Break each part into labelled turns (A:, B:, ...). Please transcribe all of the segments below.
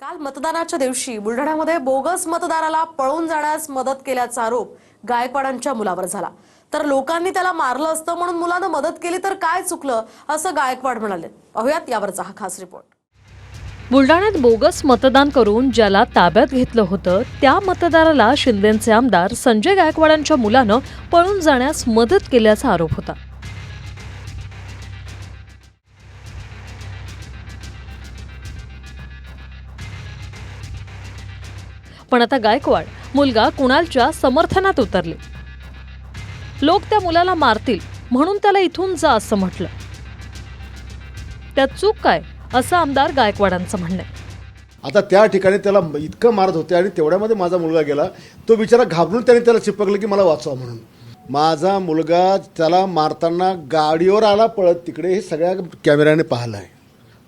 A: काल मतदानाच्या दिवशी बुलढाण्यामध्ये बोगस मतदाराला पळून जाण्यास मदत केल्याचा आरोप गायकवाडांच्या मुलावर झाला। तर लोकांनी त्याला मारलं असतं म्हणून मुलानं मदत केली तर काय चुकलं असं गायकवाड म्हणाले। पाहूयात यावरचा हा खास रिपोर्ट।
B: बुलढाण्यात बोगस मतदान करून ज्याला ताब्यात घेतलं होतं त्या मतदाराला शिंदेचे आमदार संजय गायकवाडांच्या मुलानं पळून जाण्यास मदत केल्याचा आरोप होता। पण आता गायकवाड मुलगा कुणालच्या समर्थनात उतरले। लोक त्या मुलाला मारतील म्हणून त्याला इथून जा असं म्हटलं। त्यात चूक काय असं आमदार गायकवाडांचं म्हणणं आहे।
C: आता त्या ठिकाणी त्याला इतकं मारत होते आणि तेवढ्यामध्ये माझा मुलगा गेला। तो बिचारा घाबरून त्याने त्याला चिपकलं की मला वाचवा म्हणून। माझा मुलगा त्याला मारताना गाडीवर आला पळत तिकडे, हे सगळ्या कॅमेऱ्याने पाहिलं आहे।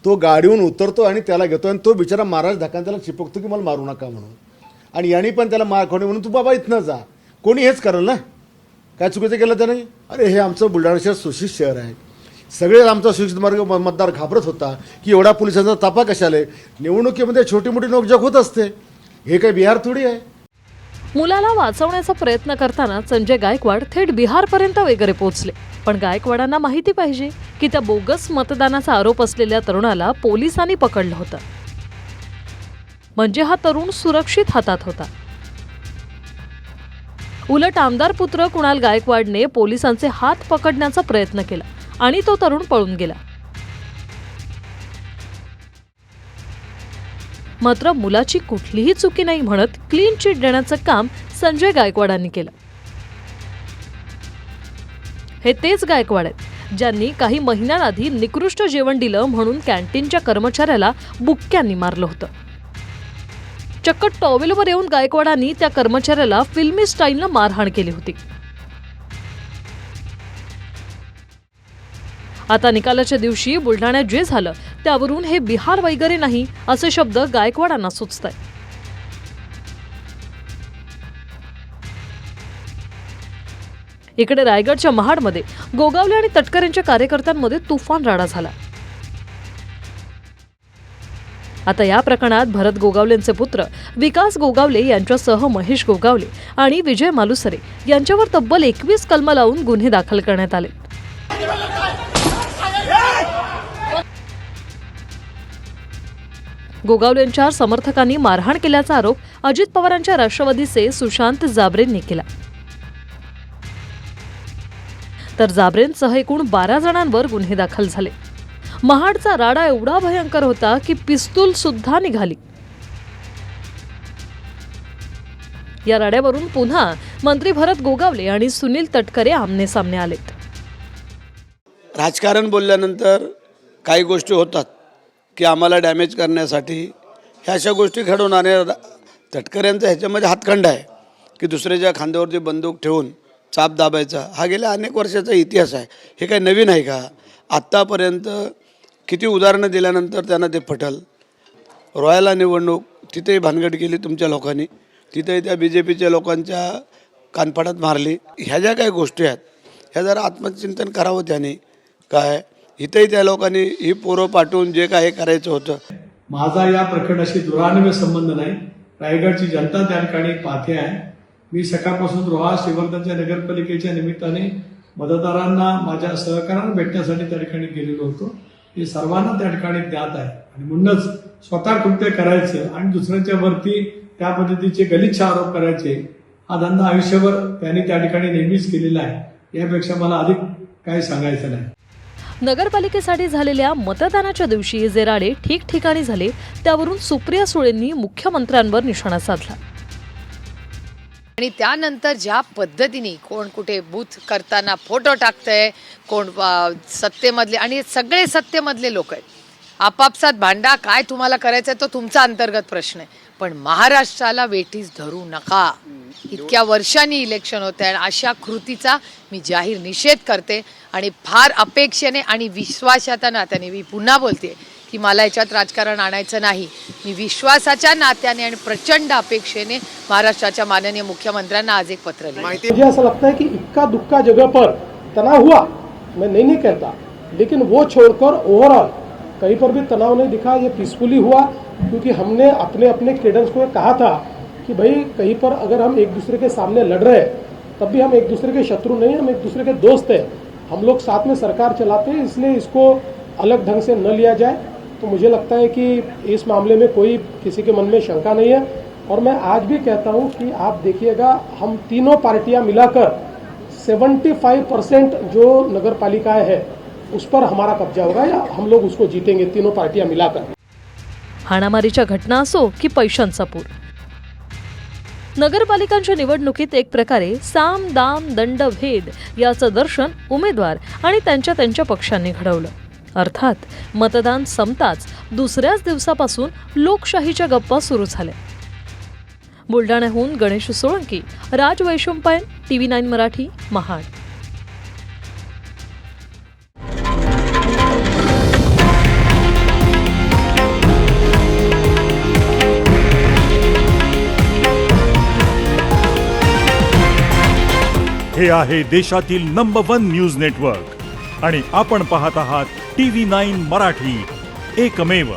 C: तो गाडीवरून उतरतो आणि त्याला घेतो आणि तो बिचारा महाराज धक्काने त्याला चिपकतो की मला मारू नका म्हणून। आणि यांनी पण त्याला मार खाणे म्हणून तू बाबा इथनं जा, कोणी हेच करेल ना, काय चुकीचं केलं त्याने? अरे हे आमचं बुलढाणा शहर सुशिक्षित शहर आहे। सगळे आमचा सुशिक्षित मार्ग मतदार घाबरत होता की एवढा पोलिसांचा ताफा कशाला? निवडणुकीमध्ये छोटी मोठी नोकझोक होत असते, हे काही बिहार थोडी आहे।
B: मुलाला वाचवण्याचा प्रयत्न करताना संजय गायकवाड थेट बिहारपर्यंत वगैरे पोहोचले। पण गायकवाडांना माहिती पाहिजे की त्या बोगस मतदानाचा आरोप असलेल्या तरुणाला पोलिसांनी पकडलं होतं, म्हणजे हा तरुण सुरक्षित हातात होता। उलट आमदार पुत्र कुणाल गायकवाडने पोलिसांचे हात पकडण्याचा प्रयत्न केला आणि तो तरुण पळून गेला। मात्र मुलाची कुठलीही चुकी नाही म्हणत क्लीन चिट देण्याचं काम संजय गायकवाडांनी केलं। हे तेच गायकवाड आहेत ज्यांनी काही महिन्यांआधी निकृष्ट जेवण दिलं म्हणून कॅन्टीनच्या कर्मचाऱ्याला बुक्क्यांनी मारलं होतं। चक्क टॉवेलवर येऊन गायकवाडांनी त्या कर्मचाऱ्याला फिल्मी स्टाईलनं मारहाण केली होती। आता निकालाच्या दिवशी बुलढाण्यात जे झालं त्यावरून हे बिहार वगैरे नाही असे शब्द गायकवाडांना सुचतायत। इकडे रायगडच्या महाडमध्ये गोगावले आणि तटकरेंच्या कार्यकर्त्यांमध्ये तुफान राडा झाला। आता या प्रकरणात भरत गोगावलेंचे पुत्र विकास गोगावले यांच्यासह महेश गोगावले आणि विजय मालुसरे यांच्यावर तब्बल 21 कलम लावून गुन्हे दाखल करण्यात आले। गोगावलेंच्या समर्थकांनी मारहाण केल्याचा आरोप अजित पवारांच्या राष्ट्रवादीचे सुशांत जाबरेंनी केला। तर जाबरेंसह एकूण 12 जणांवर गुन्हे दाखल झाले। महाडचा राडा एवढा भयंकर होता की पिस्तूल सुद्धा निघाली। या राड्यावरून पुन्हा मंत्री भरत गोगावले आणि सुनील तटकरे आमने सामने आलेत।
D: राजकारण बोलल्यानंतर काही गोष्टी होतात की आम्हाला डॅमेज करण्यासाठी ह्या अशा गोष्टी घडवून आणि तटकऱ्यांचा ह्याच्यामध्ये हातखंडा आहे की दुसऱ्याच्या खांद्यावरती बंदूक ठेवून चाप दाबायचा, हा गेल्या अनेक वर्षाचा इतिहास आहे। हे काही नवीन आहे का? आत्तापर्यंत किती उदाहरणं दिल्यानंतर त्यांना ते पटल। रोयाला निवडणूक, तिथेही भानगड केली तुमच्या लोकांनी, तिथेही त्या BJPच्या लोकांच्या कानफाडात मारली। ह्या ज्या काही गोष्टी आहेत ह्या जरा आत्मचिंतन करावं त्याने। काय इथेही त्या लोकांनी ही पोरं पाठवून जे काही करायचं होतं।
E: माझा या प्रकरणाशी दुरान्वय संबंध नाही, रायगडची जनता त्या ठिकाणी पाहते आहे। मी सकाळपासून रोहा श्रीवर्धनच्या नगरपालिकेच्या निमित्ताने मतदारांना माझ्या सहकार्याने भेटण्यासाठी त्या ठिकाणी गेलेलो होतो। हे सर्वांना त्या ठिकाणी ज्ञात आहे आणि म्हणूनच स्वतः कृत्य करायचं आणि दुसऱ्यांच्या वरती त्या पद्धतीचे गलिच्छ आरोप करायचे हा धंदा आयुष्यभर त्यांनी त्या ठिकाणी नेहमीच केलेला आहे। यापेक्षा मला अधिक काही सांगायचं नाही।
B: नगरपालिकेसाठी झालेल्या मतदानाच्या दिवशी जे राडे ठिकठिकाणी झाले त्यावरून सुप्रिया सुळेंनी मुख्यमंत्र्यांवर निशाणा साधला।
F: आणि त्यानंतर ज्या पद्धतीने कोण कुठे बूथ करताना फोटो टाकतंय, कोण सत्तेमधले आणि सगळे सत्तेमधले लोक आहेत, आपापसात भांडा, काय तुम्हाला करायचं तो तुमचा अंतर्गत प्रश्न आहे, पण महाराष्ट्राला वेठीस धरू नका। इतक्या वर्षांनी इलेक्शन होते आणि अशा कृतीचा मी जाहीर निषेध करते आणि फार अपेक्षेने आणि विश्वासाच्या नात्याने मी पुन्हा बोलते की मला याच्यात राजकारण आणायचं नाही। मी विश्वासाच्या नात्याने आणि प्रचंड अपेक्षेने महाराष्ट्राच्या माननीय मुख्यमंत्र्यांना आज एक पत्र लिहिलं।
G: मुझे ऐसा लगता है कि इक्का दुक्का जगह पर तनाव हुआ, मैं नहीं कहता, लेकिन वो छोड़कर ओवरऑल कहीं पर भी तनाव नहीं दिखा। ये पीसफुली हुआ, क्योंकि हमने अपने अपने केडर्स को कहा था कि भाई कहीं पर अगर हम एक दूसरे के सामने लड़ रहे हैं तब भी हम एक दूसरे के शत्रु नहीं, हम एक दूसरे के दोस्त हैं, हम लोग साथ में सरकार चलाते हैं, इसलिए इसको अलग ढंग से न लिया जाए। तो मुझे लगता है कि इस मामले में कोई किसी के मन में शंका नहीं है। और मैं आज भी कहता हूं कि आप देखिएगा, हम तीनों पार्टियां मिलाकर 75% जो नगर पालिकाएं हैं उस पर हमारा कब्जा होगा या हम लोग उसको जीतेंगे, तीनों पार्टियां मिलाकर।
B: हाणामारीच्या घटना असो की पैशांचा पूर, नगरपालिकांच्या निवडणुकीत एक प्रकारे साम दाम दंड भेद याचं दर्शन उमेदवार आणि त्यांच्या पक्षांनी घडवलं. अर्थात मतदान संपताच दुसऱ्याच दिवसापासून लोकशाहीच्या गप्पा सुरू झाल्या. बुलढाण्याहून गणेश सोळंकी, राज वैशंपायन, TV9 मराठी, महाड.
H: हे आहे देशातील नंबर 1 न्यूज नेटवर्क आणि आपण पाहत आहात TV9 मराठी, एकमेव.